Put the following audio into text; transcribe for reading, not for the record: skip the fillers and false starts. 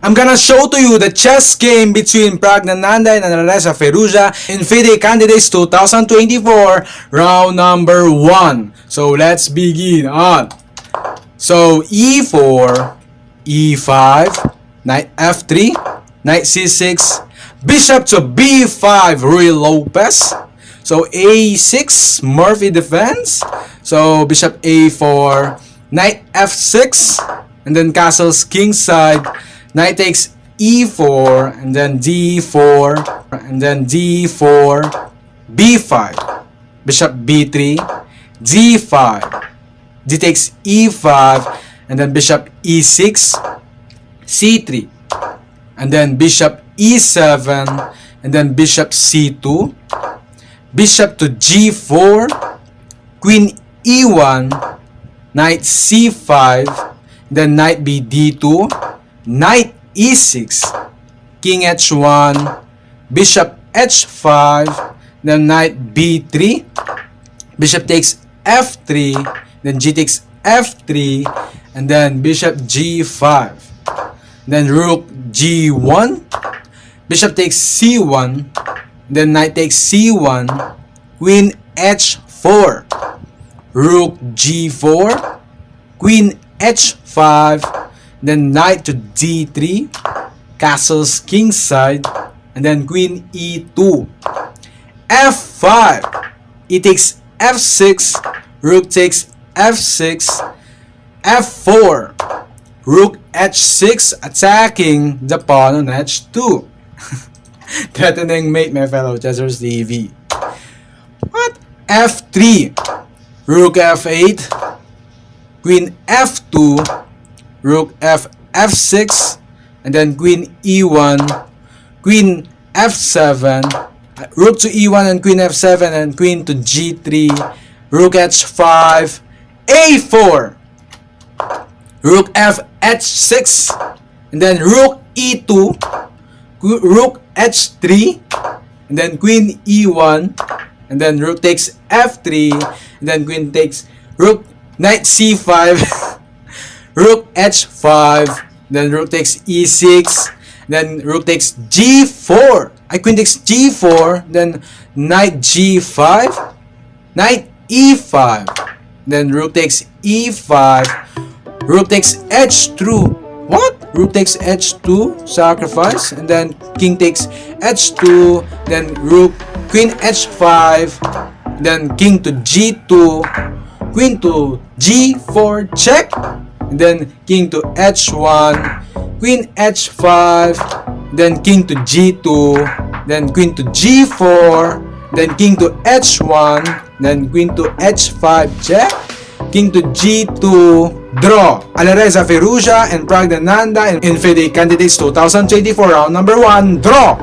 I'm gonna show to you the chess game between Praggnanandhaa and Alireza Firouzja in FIDE Candidates 2024 round number 1. So let's begin on. So e4, e5, knight f3, knight c6, bishop to b5, Ruy Lopez. So a6, Murphy defense. So bishop a4, knight f6, and then castles kingside. Knight takes e4, and then d4, and then d4, b5, bishop b3, d5, d takes e5, and then bishop e6, c3, and then bishop e7, and then bishop c2, bishop to g4, queen e1, knight c5, then knight b d2, knight e6, king h1, bishop h5, then knight b3, bishop takes f3, then g takes f3, and then bishop g5, then rook g1, bishop takes c1, then knight takes c1, queen h4, rook g4, queen h5, then knight to d3, castles kingside, and then queen e2, f5, e takes f6, rook takes f6, f4, rook h6, attacking the pawn on h2. Threatening mate, my fellow Chessers TV. What? f3, rook f8, queen f2, rook f6, and then queen e1, queen f7, rook to e1 and queen f7, and queen to g3, rook h5, a4, rook h6, and then rook e2, rook h3, and then queen e1, and then rook takes f3, and then queen takes rook, knight c5, rook h5, then rook takes e6, then rook takes g4, queen takes g4, then knight g5, knight e5, then rook takes e5, rook takes h2, what? Rook takes h2, sacrifice, and then king takes h2, then rook, queen h5, then king to g2, queen to g4, check, and then king to h1, queen h5, then king to g2, then queen to g4, then king to h1, then queen to h5, check, king to g2, draw. Alireza Firouzja and Praggnanandhaa in FIDE Candidates 2024 round number 1, draw.